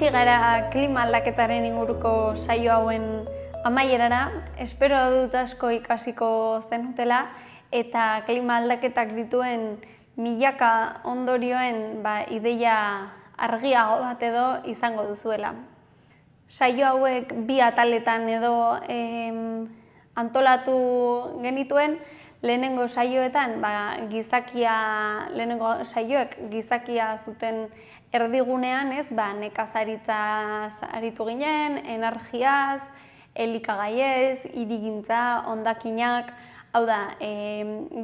Iritsi gara klima aldaketaren inguruko saio hauen amaierara, espero dut asko ikasiko zenutela eta klima aldaketak dituen milaka ondorioen ideia argiago bat edo izango duzuela. Saio hauek bi ataletan edo antolatu genituen, lehenengo saioetan lehenengo saioek gizakia zuten erdigunean, nekazaritzaz aritu ginen, energiaz, elikagaiez, hirigintza, hondakinak, hau da,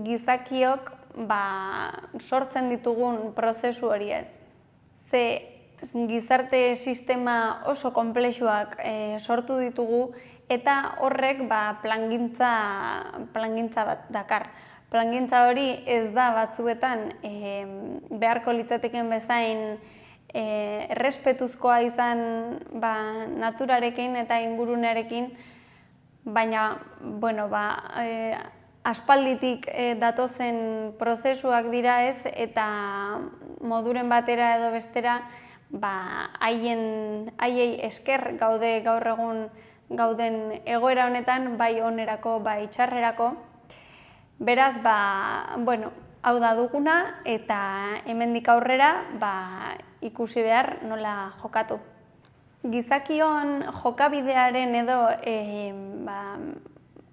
gizakiok sortzen ditugun prozesu hori ez. Ze gizarte sistema oso konplexuak sortu ditugu eta horrek plangintza bat dakar. Plangintza hori ez da batzuetan beharko litzateken bezain errespetuzkoa izan naturarekin eta ingurunearekin, baina aspalditik datozen prozesuak dira ez, eta moduren batera edo bestera haiei esker gaude gaur egun gauden egoera honetan, bai onerako, bai txarrerako. Beraz, hau da duguna eta hemendik aurrera ikusi behar nola jokatu. Gizakion jokabidearen edo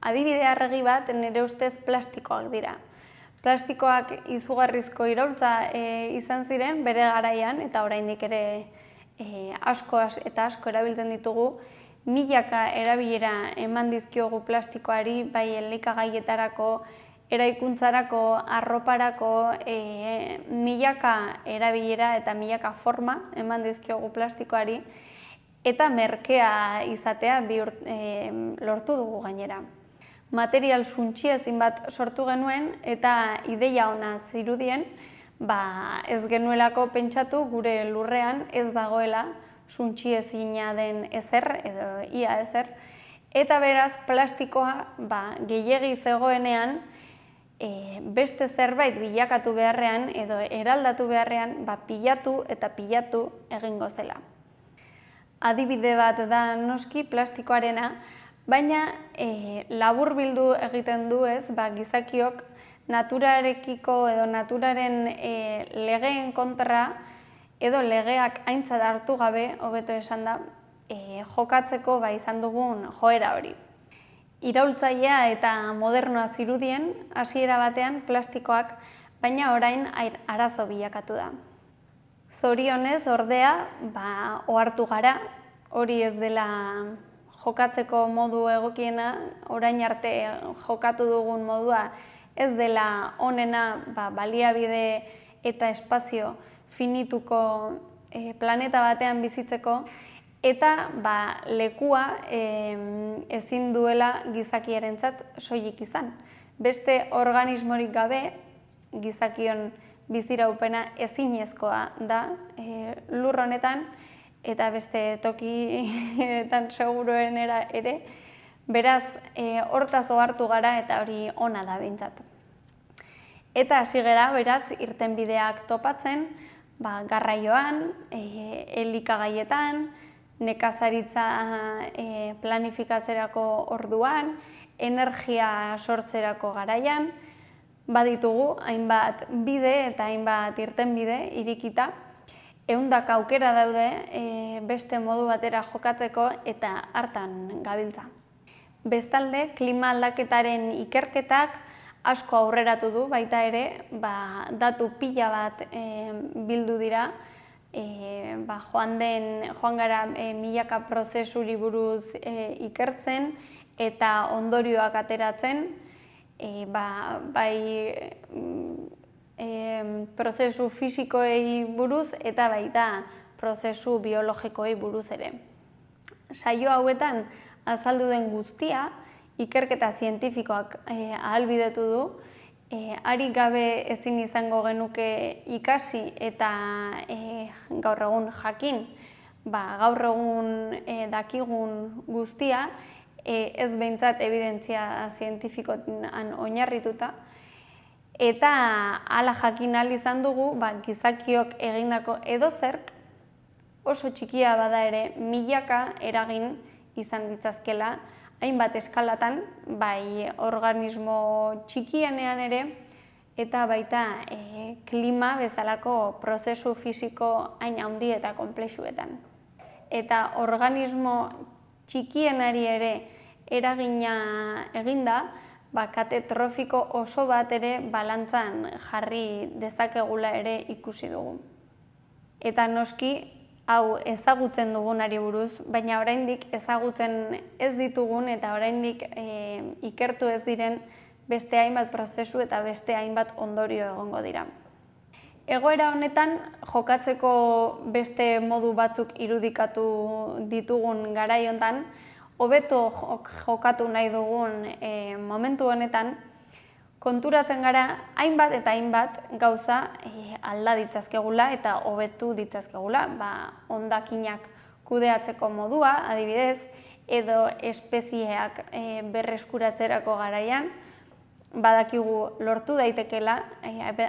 adibide argi bat nire ustez plastikoak dira. Plastikoak izugarrizko iraultza izan ziren bere garaian eta oraindik ere asko eta asko erabiltzen ditugu. Milaka erabilera eman dizkiogu plastikoari, bai elikagaietarako, eraikuntzarako, arroparako, milaka erabilera eta milaka forma eman dizkiogu plastikoari, eta merkea izatea lortu dugu gainera. Material suntsiezin bat sortu genuen eta ideia ona zirudien, ez genuelako pentsatu gure lurrean ez dagoela suntsiezina den ezer edo ia ezer, eta beraz plastikoa gehiegi zegoenean beste zerbait bilakatu beharrean edo eraldatu beharrean pilatu eta pilatu egingo zela. Adibide bat da noski plastikoarena, baina laburbildu egiten du ez, gizakiok naturarekiko edo naturaren legeen kontra edo legeak aintzat hartu gabe, hobeto esan da, jokatzeko izan dugun joera hori. Iraultzailea eta modernoa zirudien, hasiera batean plastikoak, baina orain arazo bilakatu da. Zorionez, ordea, ohartu gara, hori ez dela jokatzeko modu egokiena, orain arte jokatu dugun modua ez dela onena baliabide eta espazio finituko planeta batean bizitzeko, eta lekua ezin duela gizakiarentzat soilik izan. Beste organismorik gabe gizakion biziraupena ezinezkoa da lur honetan eta beste tokietan seguruenera ere. Beraz, hortaz ohartu gara eta hori ona da behintzat. Eta hasi gara, beraz, irtenbideak topatzen, garraioan, elikagaietan, nekazaritza planifikatzerako orduan, energia sortzerako garaian, baditugu hainbat bide eta hainbat irtenbide irikita, ehundaka aukera daude beste modu batera jokatzeko eta hartan gabiltza. Bestalde, klima aldaketaren ikerketak asko aurreratu du, baita ere, datu pila bat bildu dira, joan gara milaka prozesuri buruz ikertzen eta ondorioak ateratzen, bai prozesu fisikoei buruz eta baita prozesu biologikoei buruz ere. Saio hauetan azaldu den guztia, ikerketa zientifikoak ahalbidetu du, ari gabe ezin izango genuke ikasi eta gaur egun jakin, gaur egun dakigun guztia, ez behintzat evidentzia zientifikoan oinarrituta, eta hala jakin ahal izan dugu, gizakiok egindako edozerk oso txikia bada ere milaka eragin izan ditzazkela, hainbat eskalatan, bai organismo txikienean ere, eta baita klima bezalako prozesu fisiko hain handi eta konplexuetan. Eta organismo txikienari ere eragina eginda, kate trofiko oso bat ere balantzan jarri dezakegula ere ikusi dugu. Eta noski, hau ezagutzen dugunari buruz, baina oraindik ezagutzen ez ditugun eta oraindik ikertu ez diren beste hainbat prozesu eta beste hainbat ondorio egongo dira. Egoera honetan, jokatzeko beste modu batzuk irudikatu ditugun garai honetan, hobeto jokatu nahi dugun momentu honetan, konturatzen gara hainbat eta hainbat gauza alda ditzazkegula eta hobetu ditzazkegula. Hondakinak kudeatzeko modua, adibidez, edo espezieak berreskuratzerako garaian, badakigu lortu daitekela,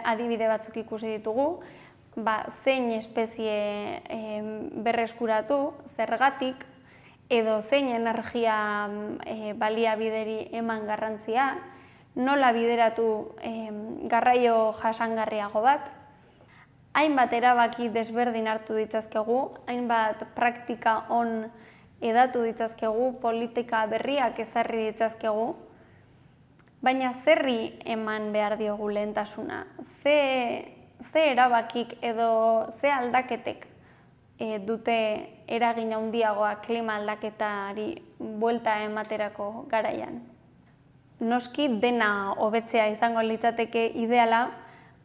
adibide batzuk ikusi ditugu, zein espezie berreskuratu, zergatik, edo zein energia baliabideri eman garrantzia, nola bideratu garraio jasangarriago bat, hainbat erabaki desberdin hartu ditzazkegu, hainbat praktika on edatu ditzazkegu, politika berriak ezarri ditzazkegu, baina zerri eman behar diogu lehentasuna, ze erabakik edo ze aldaketek dute eragin handiagoa klima aldaketari buelta ematerako garaian. Noski dena hobetzea izango litzateke ideala,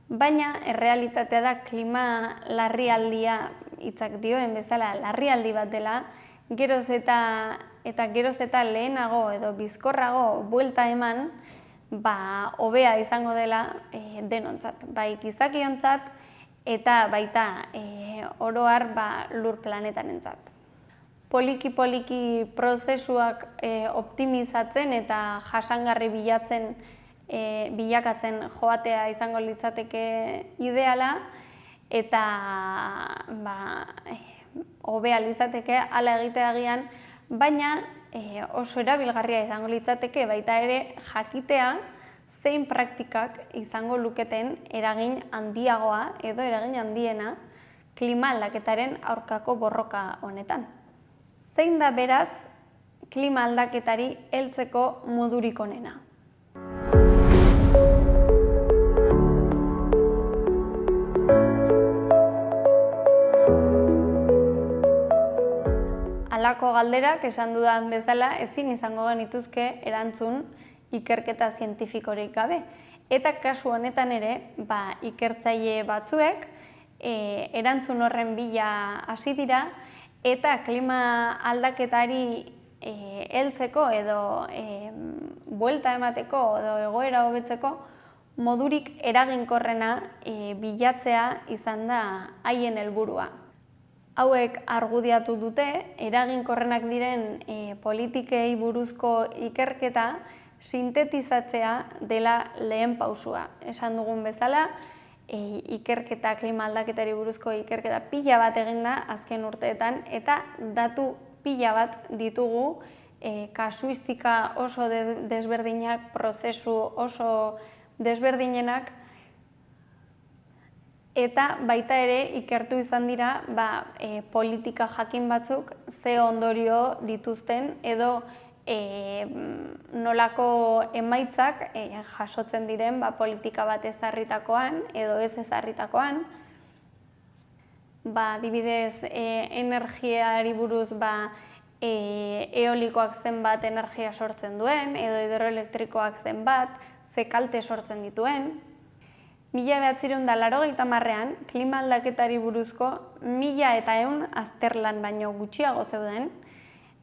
baina errealitatea da klima larrialdia hitzak dioen bezala larrialdi bat dela, geroz eta lehenago edo bizkorrago buelta eman, hobea izango dela denontzat, bai gizakiontzat eta baita oro har lur planetarentzat. Poliki prozesuak optimizatzen eta jasangarri bilakatzen joatea izango litzateke ideala eta hobea litzateke hala egitea agian, baina oso erabilgarria izango litzateke baita ere jakitea zein praktikak izango luketen eragin handiagoa edo eragin handiena klima aldaketaren aurkako borroka honetan. Zein da beraz klima aldaketari heltzeko modurik onena? Halako galderak esan dudan bezala ezin izango genituzke erantzun ikerketa zientifikorik gabe. Eta kasu honetan ere, ikertzaile batzuek erantzun horren bila hasi dira eta klima aldaketari heltzeko edo buelta emateko edo egoera hobetzeko modurik eraginkorrena bilatzea izan da haien helburua. Hauek argudiatu dute, eraginkorrenak diren politikei buruzko ikerketa sintetizatzea dela lehen pausua. Esan dugun bezala, ikerketa klima aldaketari buruzko ikerketa pila bat eginda azken urteetan eta datu pila bat ditugu, kasuistika oso desberdinak, prozesu oso desberdinenak, eta baita ere ikertu izan dira politika jakin batzuk ze ondorio dituzten edo nolako emaitzak jasotzen diren politika bat ezarritakoan edo ez ezarritakoan. Adibidez, energiari buruz eolikoak zenbat energia sortzen duen edo hidroelektrikoak zenbat, ze kalte sortzen dituen. 1980ean klima aldaketari buruzko 1100 azterlan baino gutxiago zeuden,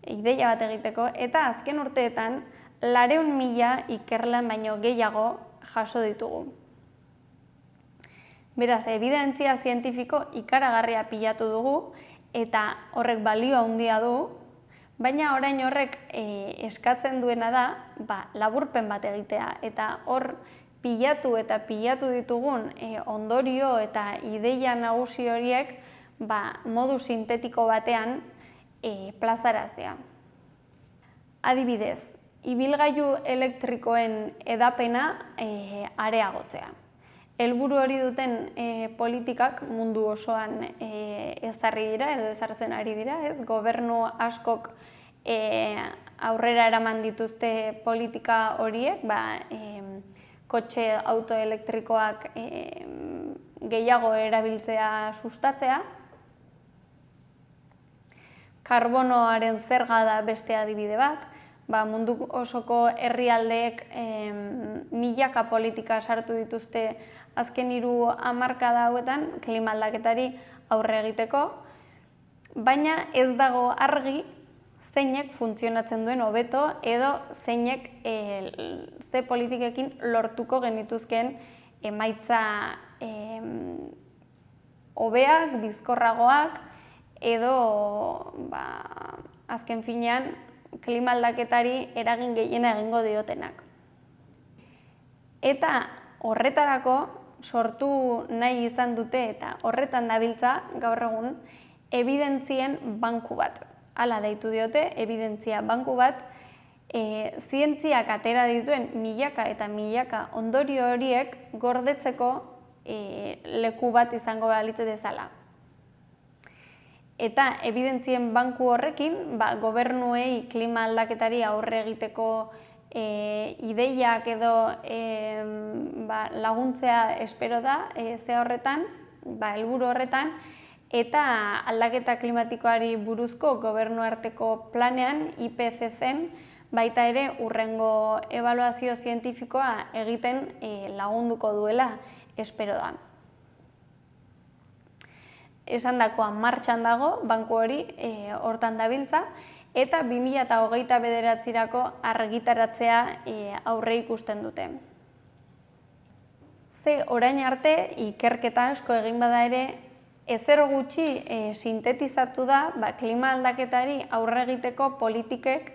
ideia bat egiteko, eta azken urteetan 400.000 ikerlan baino gehiago jaso ditugu. Beraz, ebidentzia zientifiko ikaragarria pilatu dugu eta horrek balio handia du, baina orain horrek eskatzen duena da laburpen bat egitea eta hor pilatu ditugun ondorio eta ideia nagusi horiek modu sintetiko batean plazaraztea. Adibidez, ibilgailu elektrikoen hedapena areagotzea. Helburu hori duten politikak mundu osoan ezarri dira edo ezartzen ari dira, ez? Gobernu askok aurrera eraman dituzte politika horiek, kotxe autoelektrikoak gehiago erabiltzea sustatzea. Karbonoaren zerga da beste adibide bat, mundu osoko herrialdeek milaka politika sartu dituzte azken 3 hamarkada hauetan klima aldaketari aurre egiteko, baina ez dago argi zeinek funtzionatzen duen hobeto edo zeinek ze politikekin lortuko genituzkeen emaitza hobeak, bizkorragoak edo azken finean klima aldaketari eragin gehiena egingo diotenak. Eta horretarako sortu nahi izan dute eta horretan dabiltza gaur egun ebidentzien banku bat. Hala deitu diote, ebidentzia banku bat, zientziak atera dituen milaka eta milaka ondorio horiek gordetzeko leku bat izango balitz bezala. Eta ebidentzien banku horrekin, gobernuei klima aldaketari aurre egiteko ideiak edo laguntzea espero da ze horretan, helburu horretan, eta aldaketa klimatikoari buruzko gobernu arteko planean IPCCn baita ere hurrengo ebaluazio zientifikoa egiten lagunduko duela espero da. Esandakoa martxan dago, banku hori hortan dabiltza, eta 2029rako argitaratzea aurre ikusten dute. Ze orain arte ikerketa asko egin bada ere, ezer gutxi sintetizatu da klima aldaketari aurre egiteko politikek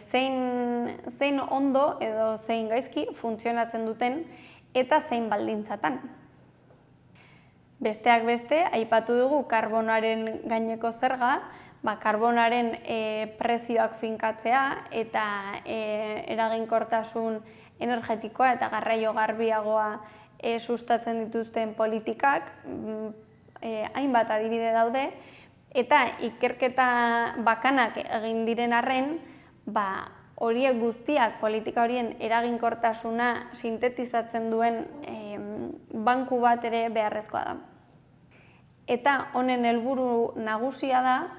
zein ondo edo zein gaizki funtzionatzen duten eta zein baldintzatan. Besteak beste, aipatu dugu karbonoaren gaineko zerga, karbonoaren prezioak finkatzea eta eraginkortasun energetikoa eta garraio garbiagoa sustatzen dituzten politikak, hainbat adibide daude, eta ikerketa bakanak egin diren arren, horiek guztiak politika horien eraginkortasuna sintetizatzen duen banku bat ere beharrezkoa da. Eta honen helburu nagusia da,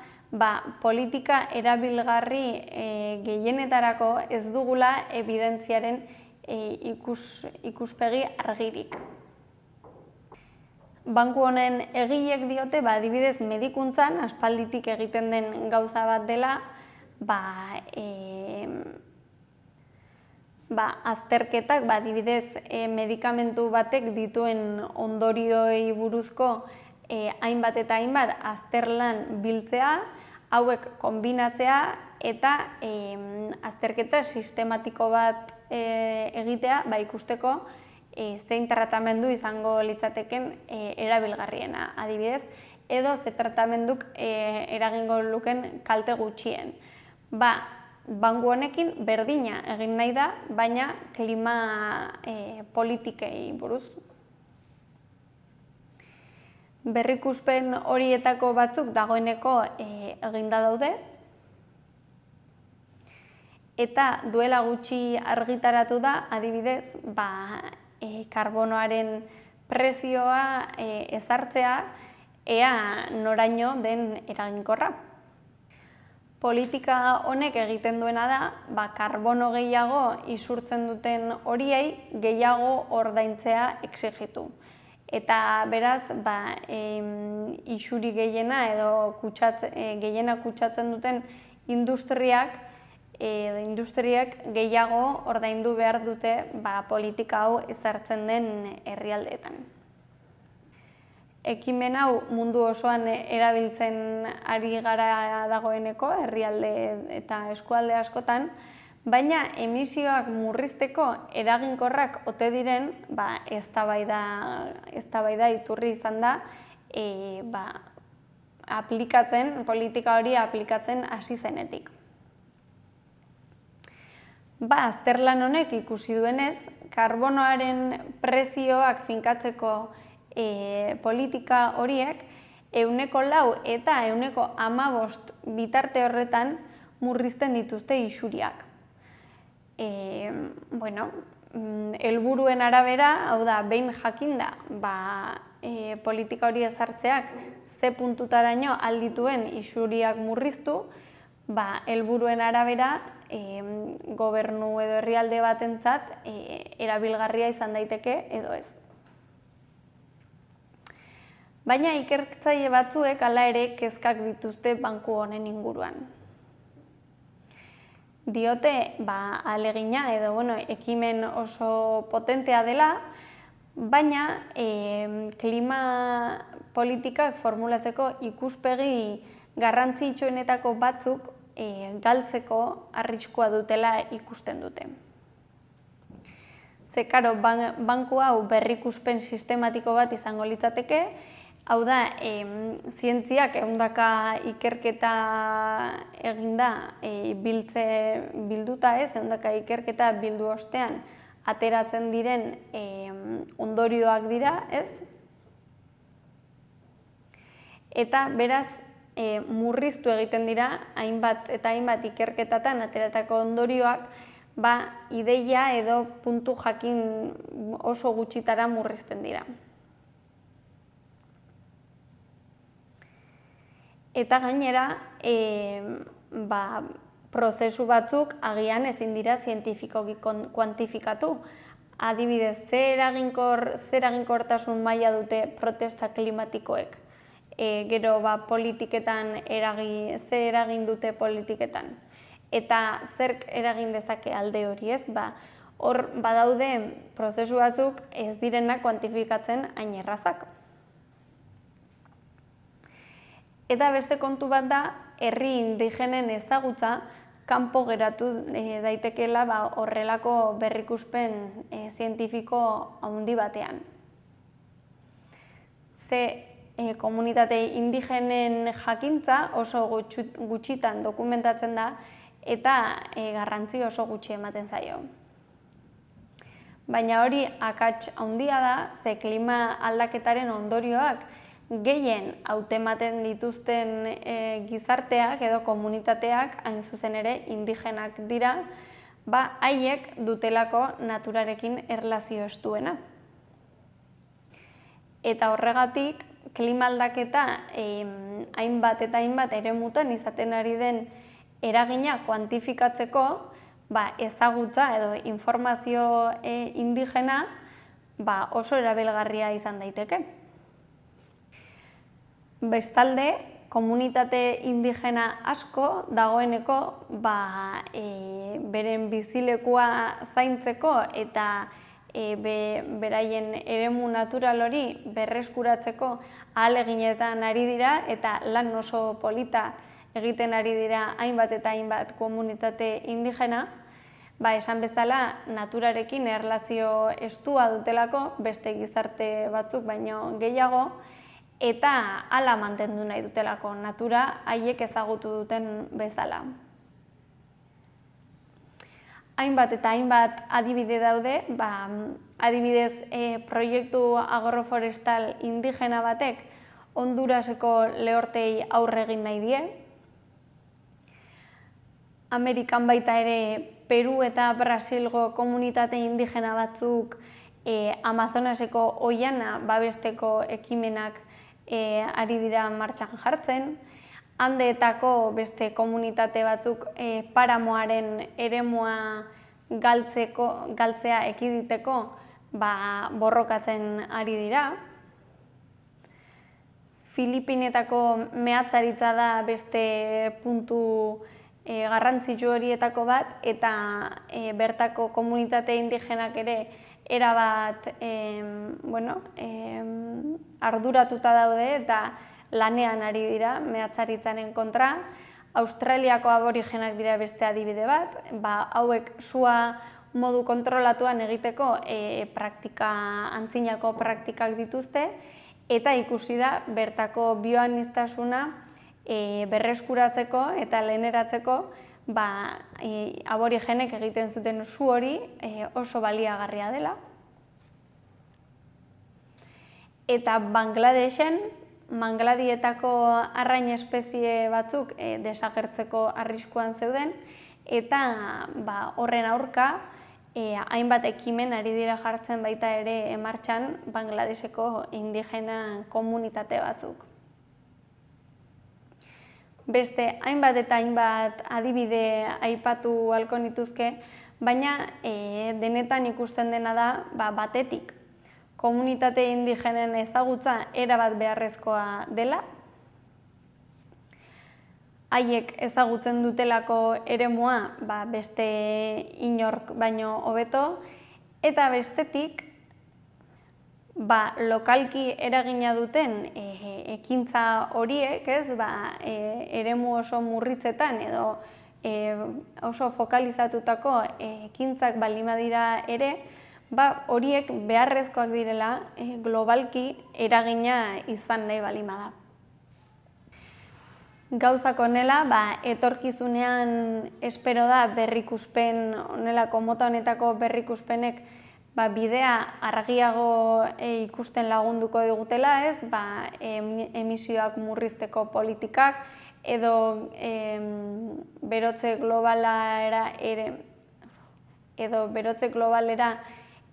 politika erabilgarri gehienetarako ez dugula ebidentziaren ikuspegi argirik. Banku honen egileek diote, adibidez medikuntzan, aspalditik egiten den gauza bat dela, azterketak, adibidez medikamentu batek dituen ondorioei buruzko hainbat eta hainbat azterlan biltzea, hauek konbinatzea eta azterketa sistematiko bat egitea, ikusteko zein tratamendu izango litzateken erabilgarriena, adibidez, edo ze tratamenduk eragingo luken kalte gutxien. Banku honekin berdina egin nahi da, baina klima politikei buruz. Berrikuspen horietako batzuk dagoeneko eginda daude, eta duela gutxi argitaratu da, adibidez, karbonoaren prezioa ezartzea ea noraino den eraginkorra. Politika honek egiten duena da, karbono gehiago isurtzen duten horiei gehiago ordaintzea exigitu. Eta beraz, isuri gehiena edo gehiena kutsatzen duten industriak gehiago ordaindu behar dute politika hau ezartzen den herrialdeetan. Ekimen hau mundu osoan erabiltzen ari gara dagoeneko, herrialde eta eskualde askotan, baina emisioak murrizteko eraginkorrak ote diren, eztabaida iturri izan da, politika hori aplikatzen hasi zenetik. Azterlan honek ikusi duenez, karbonoaren prezioak finkatzeko politika horiek 4% eta 15% bitarte horretan murrizten dituzte isuriak. Helburuen arabera, hau da, behin jakinda, politika hori ezartzeak ze puntutaraino aldituen isuriak murriztu, helburuen arabera, gobernu edo herrialde batentzat erabilgarria izan daiteke edo ez. Baina ikertzaile batzuek hala ere kezkak dituzte banku honen inguruan. Diote, ahalegina edo ekimen oso potentea dela, baina klima politikak formulatzeko ikuspegi garrantzitsuenetako batzuk galtzeko arriskua dutela ikusten dute. Ze, karo, banku hau berrikuspen sistematiko bat izango litzateke, hau da, zientziak ehundaka ikerketa eginda bilduta ez, ehundaka ikerketa bildu ostean ateratzen diren ondorioak dira, ez? Eta beraz, murriztu egiten dira hainbat eta hainbat ikerketatan ateratako ondorioak, ideia edo puntu jakin oso gutxitara murrizten dira. Eta gainera, prozesu batzuk agian ezin dira zientifikoki kuantifikatu. Adibidez, zer eraginkortasun maila dute protesta klimatikoek? Gero politiketan zer eragin dute politiketan? Eta zer eragin dezake alde hori, ez? Hor badaude prozesu batzuk ez direnak kuantifikatzen hain errazak. Eta beste kontu bat da, herri indigenen ezagutza kanpo geratu daitekeela horrelako berrikuspen zientifiko handi batean. Ze komunitate indigenen jakintza oso gutxitan dokumentatzen da eta garrantzi oso gutxi ematen zaio. Baina hori akats handia da, ze klima aldaketaren ondorioak gehien hautematen dituzten gizarteak edo komunitateak hain zuzen ere indigenak dira, haiek dutelako naturarekin erlazio estuena. Eta horregatik, klima aldaketa hainbat eta hainbat eremutan izaten ari den eragina kuantifikatzeko ezagutza edo informazio indigena oso erabilgarria izan daiteke. Bestalde, komunitate indigena asko dagoeneko beren bizilekua zaintzeko eta beraien eremu natural hori berreskuratzeko ahaleginetan ari dira eta lan oso polita egiten ari dira hainbat eta hainbat komunitate indigena, esan bezala naturarekin erlazio estua dutelako beste gizarte batzuk baino gehiago, eta hala mantendu nahi dutelako natura haiek ezagutu duten bezala. Hainbat eta hainbat adibide daude, adibidez proiektu agroforestal indigena batek Honduraseko lehortei aurre egin nahi die. Amerikan baita ere Peru eta Brasilgo komunitate indigena batzuk Amazonaseko oihana babesteko ekimenak ari dira martxan jartzen. Andeetako beste komunitate batzuk paramoaren eremua galtzea ekiditeko borrokatzen ari dira. Filipinetako mehatzaritza da beste puntu garrantzitsu horietako bat, eta bertako komunitate indigenak ere erabat arduratuta daude eta lanean ari dira mehatzaritzaren kontra. Australiako aborigenak dira beste adibide bat, hauek sua modu kontrolatuan egiteko antzinako praktikak dituzte, eta ikusi da bertako bioaniztasuna berreskuratzeko eta leheneratzeko aborigenek egiten zuten su hori oso baliagarria dela. Eta Bangladesen, mangladietako arrain espezie batzuk desagertzeko arriskuan zeuden, eta horren aurka hainbat ekimen ari dira jartzen baita ere martxan Bangladeseko indigena komunitate batzuk. Beste hainbat eta hainbat adibide aipatu ahalko nituzke, baina denetan ikusten dena da batetik komunitate indigenen ezagutza erabat beharrezkoa dela, haiek ezagutzen dutelako eremua beste inork baino hobeto, eta bestetik lokalki eragina duten ekintza horiek, eremu oso murritzetan edo oso fokalizatutako ekintzak baldin badira ere, horiek beharrezkoak direla globalki eragina izan nahi baldin bada. Gauzak honela, etorkizunean espero da berrikuspen, honelako mota honetako berrikuspenek bidea argiago ikusten lagunduko digutela, emisioak murrizteko politikak edo berotze globalera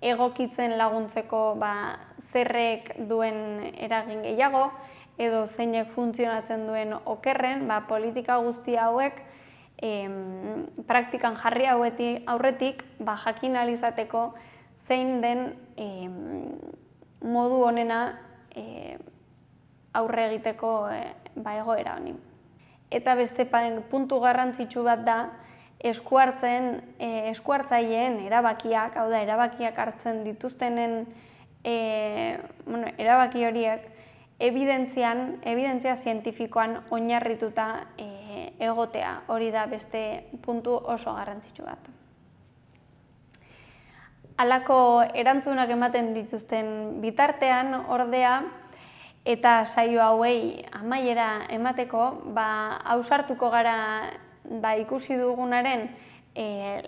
egokitzen laguntzeko zerrek duen eragin gehiago, edo zeinek funtzionatzen duen okerren, politika guzti hauek praktikan jarri aurretik jakin ahal izateko zein den modu honena aurre egiteko egoera honi. Eta beste puntu garrantzitsu bat da, eskuhartzaileen erabakiak, hau da, erabakiak hartzen dituztenen erabaki horiek, ebidentzia zientifikoan oinarrituta egotea, hori da beste puntu oso garrantzitsu bat. Halako erantzunak ematen dituzten bitartean, ordea, eta saio hauei amaiera emateko, ausartuko gara ikusi dugunaren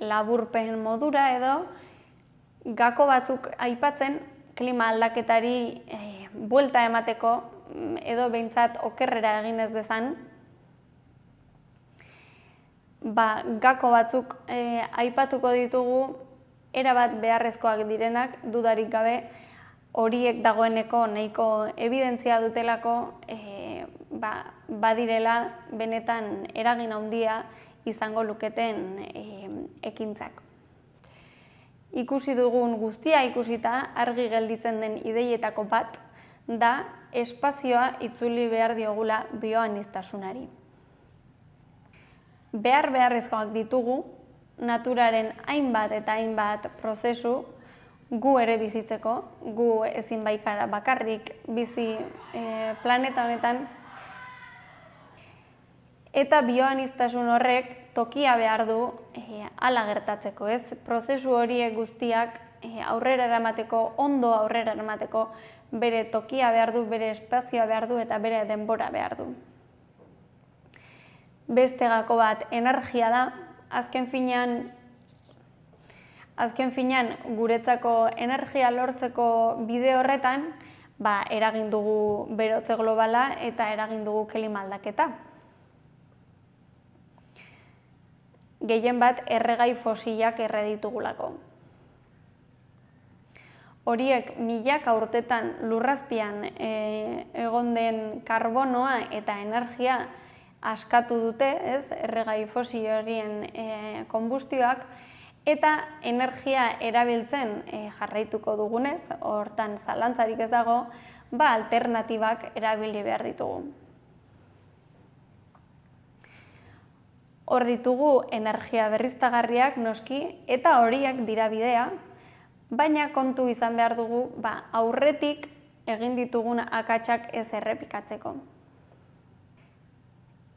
laburpen modura edo gako batzuk aipatzen klima aldaketari buelta emateko edo behintzat okerrera egin ez dezan. Gako batzuk aipatuko ditugu erabat beharrezkoak direnak, dudarik gabe, horiek dagoeneko nahiko ebidentzia dutelako badirela benetan eragin handia izango luketen ekintzak. Ikusi dugun guztia ikusita argi gelditzen den ideietako bat da espazioa itzuli behar diogula bioaniztasunari. Beharrezkoak ditugu naturaren hainbat eta hainbat prozesu gu ere bizitzeko, gu ezin baikara bakarrik bizi planeta honetan, eta bioaniztasun horrek tokia behar du hala gertatzeko, prozesu horiek guztiak aurrera eramateko, ondo aurrera eramateko, bere tokia behar du, bere espazioa behar du eta bere denbora behar du. Beste gako bat energia da, azken finean guretzako energia lortzeko bide horretan, eragin dugu berotze globala eta eragin dugu klima aldaketa. Gehien bat erregai fosilak erreditugulako. Horiek milaka urtetan lurrazpian egon den karbonoa eta energia askatu dute, erregai fosil horien konbustioak, eta energia erabiltzen jarraituko dugunez, hortan zalantzarik ez dago, alternatibak erabili behar ditugu. Hor ditugu energia berriztagarriak noski, eta horiek dira bidea, baina kontu izan behar dugu aurretik egin ditugun akatsak ez errepikatzeko.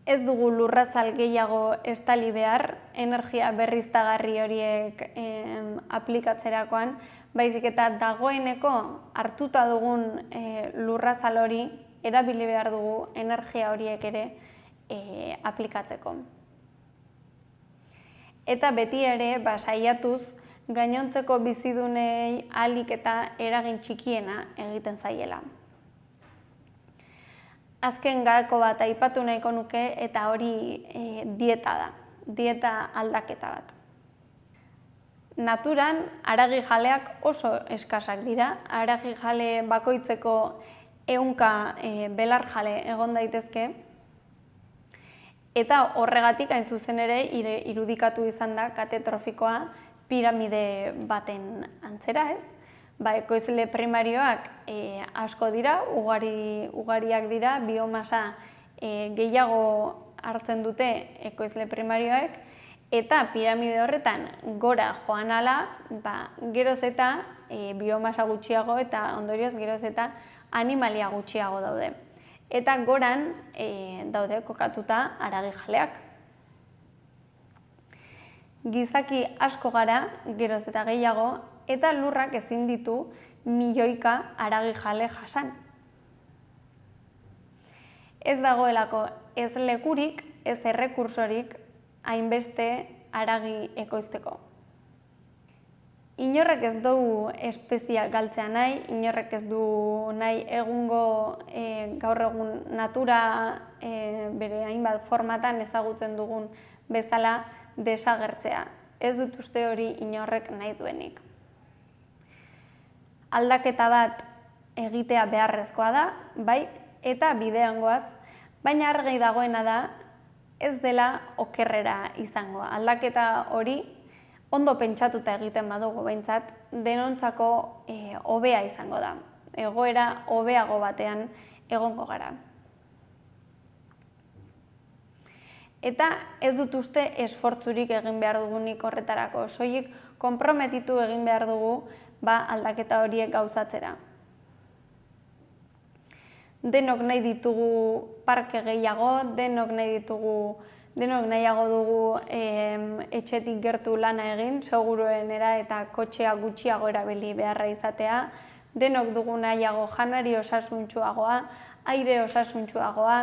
Ez dugu lurrazal gehiago estali behar energia berriztagarri horiek aplikatzerakoan, baizik eta dagoeneko hartuta dugun lurrazal hori erabili behar dugu energia horiek ere aplikatzeko. Eta beti ere saiatuz gainontzeko bizidunei ahalik eta eragin txikiena egiten zaiela. Azken gako bat aipatu nahiko nuke eta hori dieta da, dieta aldaketa bat. Naturan haragi jaleak oso eskasak dira, haragi jale bakoitzeko 100 belar jale egon daitezke, eta horregatik hain zuzen ere irudikatu izan da kate trofikoa piramide baten antzera, ez? Ekoizle primarioak asko dira, ugariak dira, biomasa gehiago hartzen dute ekoizle primarioek, eta piramide horretan gora joan ala, geroz eta biomasa gutxiago eta ondorioz geroz eta animalia gutxiago daude. Eta goran daude kokatuta haragi jaleak. Gizaki asko gara, geroz eta gehiago, eta lurrak ezin ditu milioika haragi jale jasan. Ez dagoelako ez lekurik, ez errekursorik hainbeste haragi ekoizteko. Inorrek ez du espeziak galtzea nahi, inorrek ez du nahi egungo gaur egun natura bere hainbat formatan ezagutzen dugun bezala desagertzea. Ez dut uste hori inorrek nahi duenik. Aldaketa bat egitea beharrezkoa da, bai, eta bidean goaz, baina argi dagoena da ez dela okerrera izango. Aldaketa hori ondo pentsatuta egiten badugu behintzat, denontzako hobea izango da. Egoera hobeago batean egongo gara. Eta ez dut uste esfortzurik egin behar dugunik horretarako, soilik konprometitu egin behar dugu aldaketa horiek gauzatzera. Denok nahi ditugu parke gehiago, denok nahiago dugu etxetik gertu lana egin, seguruenera eta kotxea gutxiago erabili beharra izatea, denok dugu nahiago janari osasuntsuagoa, aire osasuntsuagoa,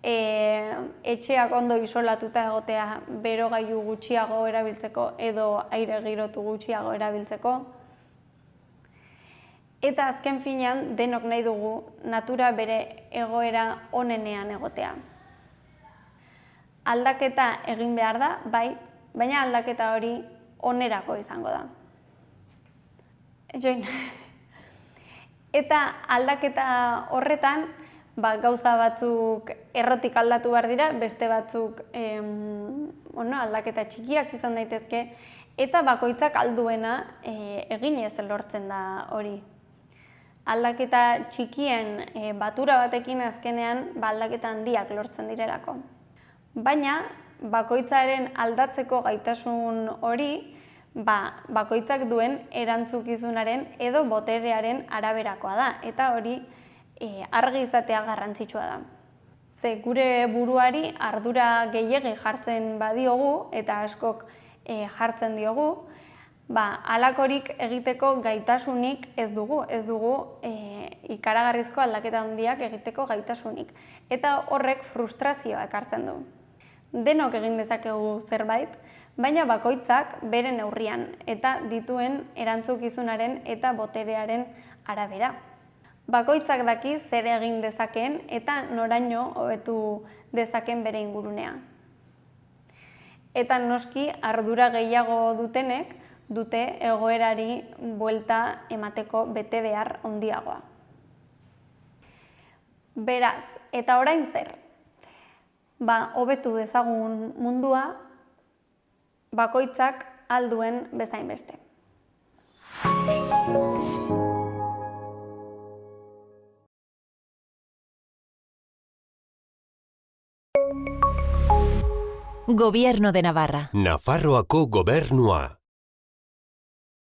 etxeak ondo isolatuta egotea berogailu gutxiago erabiltzeko edo aire girotu gutxiago erabiltzeko. Eta azken finean denok nahi dugu natura bere egoera onenean egotea. Aldaketa egin behar da, bai, baina aldaketa hori onerako izango da. Eta aldaketa horretan gauza batzuk errotik aldatu behar dira, beste batzuk aldaketa txikiak izan daitezke, eta bakoitzak alduena eginez lortzen da hori. Aldaketa txikien batura batekin azkenean aldaketa handiak lortzen direlako. Baina bakoitzaren aldatzeko gaitasun hori bakoitzak duen erantzukizunaren edo boterearen araberakoa da, eta hori argi izatea garrantzitsua da. Ze gure buruari ardura gehiegi jartzen badiogu eta askok jartzen diogu, halakorik egiteko gaitasunik ez dugu ikaragarrizko aldaketa handiak egiteko gaitasunik. Eta horrek frustrazioa ekartzen du. Denok egin dezakegu zerbait, baina bakoitzak bere neurrian eta dituen erantzukizunaren eta boterearen arabera. Bakoitzak daki zer egin dezakeen eta noraino hobetu dezaken bere ingurunea. Eta noski ardura gehiago dutenek dute egoerari buelta emateko betebehar handiagoa. Beraz, eta orain zer? Hobetu dezagun mundua bakoitzak ahal duen bezain beste. Gobierno de Navarra. Nafarroako gobernua.